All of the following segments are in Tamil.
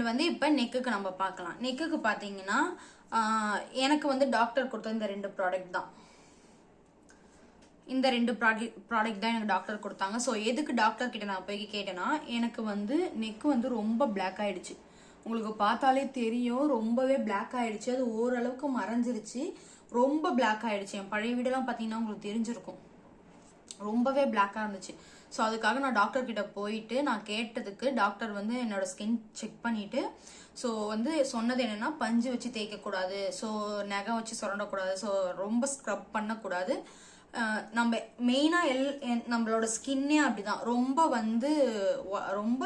வந்து இப்போ நெக்குக்கு நம்ம பார்க்கலாம். நெக்குக்கு பார்த்தீங்கன்னா எனக்கு வந்து டாக்டர் கொடுத்த இந்த 2 ப்ராடக்ட் தான். இந்த 2 ப்ராடக்ட் தான் எனக்கு டாக்டர் கொடுத்தாங்க. ஸோ எதுக்கு டாக்டர் கிட்ட நான் போய் கேட்டேன்னா, எனக்கு வந்து நெக்கு வந்து ரொம்ப பிளாக் ஆயிடுச்சு. உங்களுக்கு பார்த்தாலே தெரியும், ரொம்பவே பிளாக் ஆயிடுச்சு. அது ஓரளவுக்கு மறைஞ்சிருச்சு, ரொம்ப பிளாக் ஆயிடுச்சு. என் பழைய வீடெல்லாம் பார்த்தீங்கன்னா உங்களுக்கு தெரிஞ்சிருக்கும், ரொம்பவே பிளாக்காக இருந்துச்சு. ஸோ அதுக்காக நான் டாக்டர் கிட்ட போயிட்டு நான் கேட்டதுக்கு டாக்டர் வந்து என்னோட ஸ்கின் செக் பண்ணிட்டு ஸோ வந்து சொன்னது என்னன்னா, பஞ்சு வச்சு தேய்க்கக்கூடாது, ஸோ நகம் வச்சு சுரண்டக்கூடாது, ஸோ ரொம்ப ஸ்க்ரப் பண்ணக்கூடாது. நம்ம மெயினாக நம்மளோட ஸ்கின்னே அப்படிதான், ரொம்ப வந்து ரொம்ப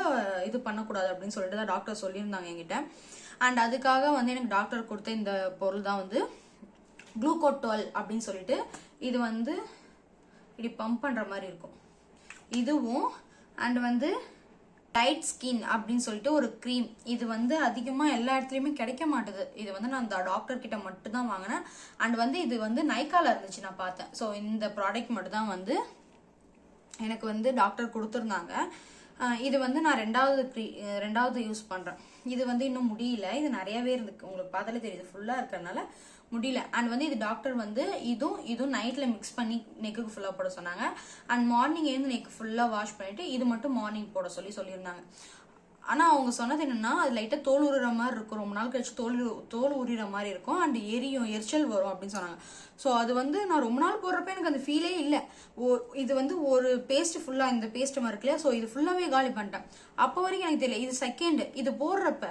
இது பண்ணக்கூடாது அப்படின்னு சொல்லிட்டு தான் டாக்டர் சொல்லியிருந்தாங்க என்கிட்ட. அண்ட் அதுக்காக வந்து எனக்கு டாக்டர் கொடுத்த இந்த பொருள் தான் வந்து குளுக்கோ12 அப்படின்னு சொல்லிட்டு, இது வந்து இப்படி பம்ப் பண்ணுற மாதிரி இருக்கும் இதுவும். அண்ட் வந்து லைட் ஸ்கின் அப்படின்னு சொல்லிட்டு ஒரு க்ரீம், இது வந்து அதிகமாக எல்லா இடத்துலையுமே கிடைக்க மாட்டுது. இது வந்து நான் அந்த டாக்டர் கிட்ட மட்டும் தான் வாங்கினேன். அண்ட் வந்து இது வந்து நைக்கால இருந்துச்சு, நான் பார்த்தேன். ஸோ இந்த ப்ராடக்ட் மட்டும் தான் வந்து எனக்கு வந்து டாக்டர் கொடுத்துருந்தாங்க. இது வந்து நான் ரெண்டாவது யூஸ் பண்ணுறேன். இது வந்து இன்னும் முடியல, இது நிறையவே இருக்கு, உங்களுக்கு பார்த்தாலே தெரியுது, ஃபுல்லாக இருக்கிறதுனால முடியல. அண்ட் வந்து இது டாக்டர் வந்து இதுவும் நைட்டில் மிக்ஸ் பண்ணி நெக்குக்கு ஃபுல்லாக போட சொன்னாங்க. அண்ட் மார்னிங் எழுந்து நெக் ஃபுல்லாக வாஷ் பண்ணிட்டு இது மட்டும் மார்னிங் போட சொல்லியிருந்தாங்க. ஆனால் அவங்க சொன்னது என்னன்னா, அது லைட்டாக தோல் உரிற மாதிரி இருக்கும், ரொம்ப நாள் கழிச்சு தோல் உரிற மாதிரி இருக்கும், அண்ட் எரிச்சல் வரும் அப்படின்னு சொன்னாங்க. ஸோ அது வந்து நான் ரொம்ப நாள் போடுறப்ப எனக்கு அந்த ஃபீலே இல்லை. இது வந்து ஒரு பேஸ்ட் ஃபுல்லாக, இந்த பேஸ்ட் மாதிரி இருக்கு இல்லையா, ஸோ இது ஃபுல்லாகவே காலி பண்ணிட்டேன். அப்போ வரைக்கும் எனக்கு தெரியல. இது செகண்ட், இது போடுறப்ப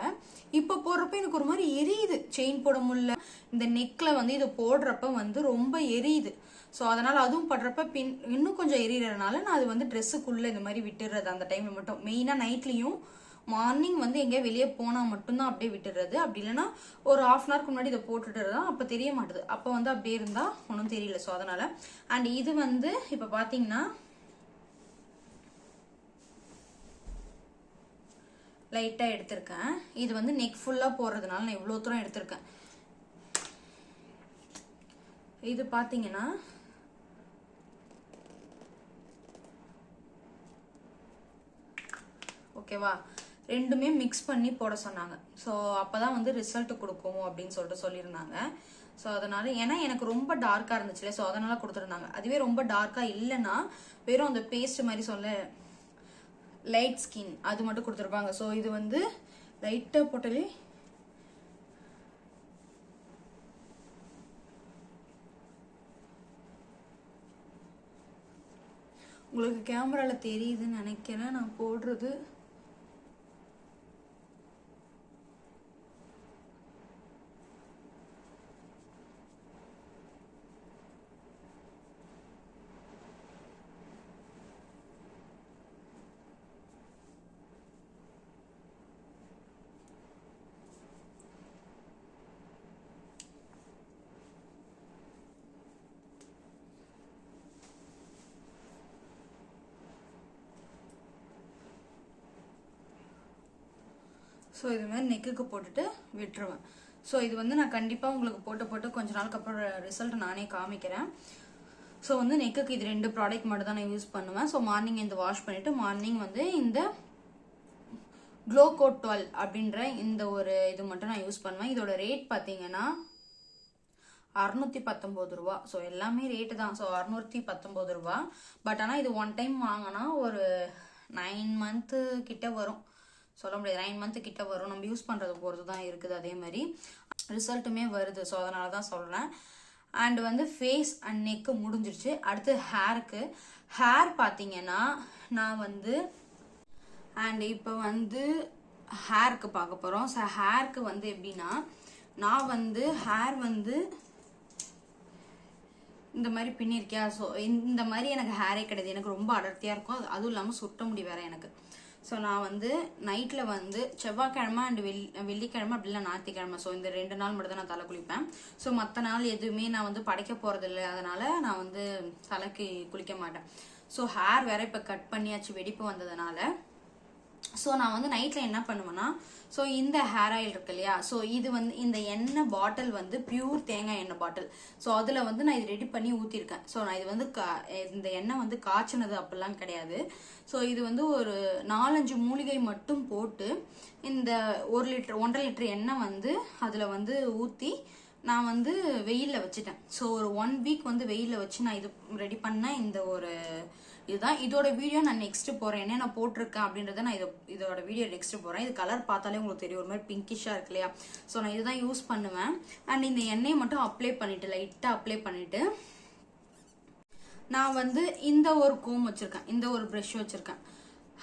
இப்போ போடுறப்ப எனக்கு ஒரு மாதிரி எரியுது, செயின் போட முடியல. இந்த நெக்கில் வந்து இது போடுறப்ப வந்து ரொம்ப எரியுது. ஸோ அதனால் அதுவும் படுறப்ப இன்னும் கொஞ்சம் எரியறதுனால நான் அது வந்து ட்ரெஸ்ஸுக்குள்ளே இந்த மாதிரி விட்டுடுறது அந்த டைமில் மட்டும். மெயினாக நைட்லேயும் மார்னிங் வந்து எங்கேயா வெளியே போனால் மட்டும்தான் அப்படியே விட்டுடுறது. அப்படி இல்லைன்னா ஒரு ½ முன்னாடி இதை போட்டுட்டுறது தான், அப்போ தெரிய மாட்டுது. அப்போ வந்து அப்படியே இருந்தால் ஒன்றும் தெரியல. ஸோ அதனால் அண்ட் இது வந்து இப்போ பார்த்தீங்கன்னா லைட்டாக எடுத்திருக்கேன். இது வந்து நெக் ஃபுல்லாக போடுறதுனால நான் இவ்வளோ தூரம் எடுத்திருக்கேன். இது பார்த்தீங்கன்னா ஓகேவா, ரெண்டுமே மிக்ஸ் பண்ணி போட சொன்னாங்க. ஸோ அப்போ தான் வந்து ரிசல்ட் கொடுக்கும் அப்படின்னு சொல்லியிருந்தாங்க. ஸோ அதனால் ஏன்னா எனக்கு ரொம்ப டார்க்காக இருந்துச்சுல, ஸோ அதனால் கொடுத்துருந்தாங்க. அதுவே ரொம்ப டார்க்காக இல்லைன்னா வெறும் அந்த பேஸ்ட் மாதிரி லைட் ஸ்கின் அது மட்டும் கொடுத்துருப்பாங்க. ஸோ இது வந்து லைட்டாக போட்டாலே உங்களுக்கு கேமராவில் தெரியுதுன்னு நினைக்கிறேன் நான் போடுறது. ஸோ இது மாதிரி நெக்குக்கு போட்டுட்டு விட்டுருவேன். ஸோ இது வந்து நான் கண்டிப்பாக உங்களுக்கு போட்டு கொஞ்ச நாளுக்கு அப்புறம் ரிசல்ட் நானே காமிக்கிறேன். ஸோ வந்து நெக்குக்கு இது 2 ப்ராடக்ட் மட்டும் தான் நான் யூஸ் பண்ணுவேன். ஸோ மார்னிங் இந்த வாஷ் பண்ணிவிட்டு மார்னிங் வந்து இந்த குளுக்கோ12 அப்படின்ற இந்த ஒரு இது மட்டும் நான் யூஸ் பண்ணுவேன். இதோட ரேட் பார்த்தீங்கன்னா 619 ரூபா. ஸோ எல்லாமே ரேட்டு தான். ஸோ 619 ரூபா. பட் ஆனால் இது ஒன் டைம் வாங்கினா ஒரு 9 மந்த்து கிட்ட வரும், சொல்ல முடியாது, 9 மந்த்து கிட்ட வரும். நம்ம யூஸ் பண்ணுறது பொறுத்து தான் இருக்குது. அதே மாதிரி ரிசல்ட்டுமே வருது. ஸோ அதனால தான் சொல்கிறேன். அண்ட் வந்து ஃபேஸ் அண்ட் நெக்கு முடிஞ்சிருச்சு. அடுத்து ஹேர் பார்த்தீங்கன்னா நான் வந்து அண்ட் இப்போ வந்து ஹேருக்கு பார்க்க போகிறோம். ஸோ ஹேருக்கு வந்து எப்படின்னா, நான் வந்து ஹேர் வந்து இந்த மாதிரி பின்னிருக்கியா, ஸோ இந்த மாதிரி எனக்கு ஹேரே கிடையாது. எனக்கு ரொம்ப அடர்த்தியாக இருக்கும், அதுவும் இல்லாமல் சுட்ட முடி வேற எனக்கு. ஸோ நான் வந்து நைட்டில் வந்து செவ்வாய்க்கிழமை அண்ட் வெள்ளிக்கிழமை அப்படி இல்லை ஞாயிற்றுக்கிழமை, ஸோ இந்த 2 நாள் மட்டும் தான் நான் தலை குளிப்பேன். ஸோ மற்ற நாள் எதுவுமே நான் வந்து படைக்க போகிறதில்ல, அதனால் நான் வந்து தலைக்கு குளிக்க மாட்டேன். ஸோ ஹேர் வேற இப்போ கட் பண்ணியாச்சு, வெடிப்பு வந்ததுனால. ஸோ நான் வந்து நைட்டில் என்ன பண்ணுவேன்னா, ஸோ இந்த ஹேர் ஆயில் இருக்கு இல்லையா, ஸோ இது வந்து இந்த எண்ணெய் பாட்டில் வந்து பியூர் தேங்காய் எண்ணெய் பாட்டில். ஸோ அதில் வந்து நான் இது ரெடி பண்ணி ஊற்றிருக்கேன். ஸோ நான் இது வந்து இந்த எண்ணெய் வந்து காய்ச்சினது அப்படிலாம் கிடையாது. ஸோ இது வந்து ஒரு 4-5 மூலிகை மட்டும் போட்டு இந்த 1 லிட்டர் 1.5 லிட்டர் எண்ணெய் வந்து அதில் வந்து ஊற்றி நான் வந்து வெயிலில் வச்சுட்டேன். ஸோ ஒரு 1 வீக் வந்து வெயிலில் வச்சு நான் இது ரெடி பண்ணேன். இந்த ஒரு இதுதான் இதோட வீடியோ நான் நெக்ஸ்ட் போறேன். என்ன நான் போட்டிருக்கேன் அப்படின்றத நான் இதோட வீடியோ நெக்ஸ்ட் போறேன். இது கலர் பார்த்தாலே உங்களுக்கு தெரியும், ஒரு மாதிரி பிங்கிஷா இருக்கு இல்லையா. ஸோ நான் இதுதான் யூஸ் பண்ணுவேன். அண்ட் இந்த எண்ணெயை மட்டும் அப்ளை பண்ணிட்டு லைட்டா அப்ளை பண்ணிட்டு நான் வந்து இந்த ஒரு கோம் வச்சிருக்கேன், இந்த ஒரு ப்ரஷ் வச்சிருக்கேன்,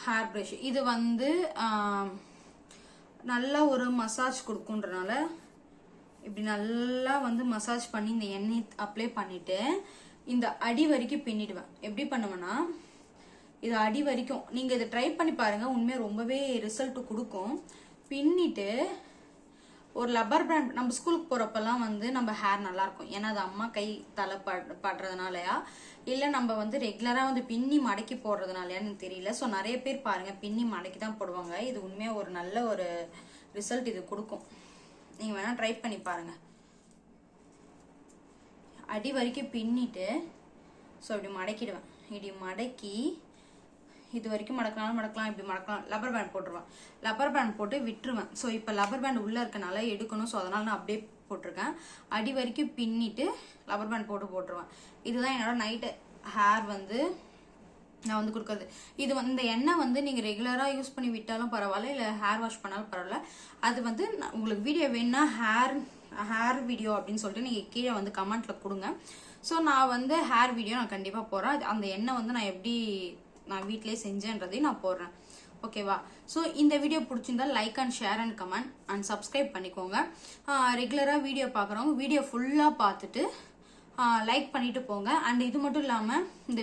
ஹேர் ப்ரஷ். இது வந்து நல்லா ஒரு மசாஜ் கொடுக்குன்றனால இப்படி நல்லா வந்து மசாஜ் பண்ணி இந்த எண்ணெய் அப்ளை பண்ணிட்டு இந்த அடி வரைக்கும் பின்னிடுவேன். எப்படி பண்ணுவேன்னா, இது அடி வரைக்கும் நீங்க இதை ட்ரை பண்ணி பாருங்க, உண்மையா ரொம்பவே ரிசல்ட் கொடுக்கும். பின்னிட்டு ஒரு லப்பர் பேண்ட், நம்ம ஸ்கூலுக்கு போறப்பெல்லாம் வந்து நம்ம ஹேர் நல்லா இருக்கும், ஏன்னா அது அம்மா கை தலை படுறதுனாலயா இல்ல நம்ம வந்து ரெகுலரா வந்து பின்னி மடக்கி போடுறதுனாலயான்னு தெரியல. ஸோ நிறைய பேர் பாருங்க பின்னி மடக்கி தான் போடுவாங்க. இது உண்மையா ஒரு நல்ல ஒரு ரிசல்ட் இது கொடுக்கும். நீங்க வேணா ட்ரை பண்ணி பாருங்க. அடி வரைக்கும் பின்னிட்டு ஸோ இப்படி மடக்கிடுவேன். இப்படி மடக்கி இது வரைக்கும் மடக்கலாம், இப்படி மடக்கலாம். லப்பர் பேண்ட் போட்டுருவேன். லப்பர் பேண்ட் போட்டு விட்டுருவேன். ஸோ இப்போ லப்பர் பேண்ட் உள்ள இருக்கனால எடுக்கணும். ஸோ அதனால நான் அப்படியே போட்டிருக்கேன். அடி வரைக்கும் பின்னிட்டு லப்பர் பேண்ட் போட்டுருவேன். இதுதான் என்னோட நைட்டு ஹேர் வந்து நான் வந்து கொடுக்குறது. இது வந்து இந்த எண்ணெய் வந்து நீங்கள் ரெகுலராக யூஸ் பண்ணி விட்டாலும் பரவாயில்ல, இல்லை ஹேர் வாஷ் பண்ணாலும் பரவாயில்ல. அது வந்து உங்களுக்கு வீடியோ வேணும்னா ஹேர் வீடியோ அப்படின்னு சொல்லிட்டு நீங்கள் கீழே வந்து கமெண்ட்ல கொடுங்க. ஸோ நான் வந்து ஹேர் வீடியோ நான் கண்டிப்பாக போடுறேன். அந்த எண்ணெய் வந்து நான் எப்படி நான் வீட்டிலே செஞ்சேன்றதையும் நான் போடுறேன். ஓகேவா? ஸோ இந்த வீடியோ பிடிச்சிருந்தா like and share and comment and subscribe பண்ணிக்கோங்க. ரெகுலராக வீடியோ பார்க்குறவங்க வீடியோ ஃபுல்லாக பார்த்துட்டு லைக் பண்ணிட்டு போங்க. அண்ட் இது மட்டும் இல்லாமல் இந்த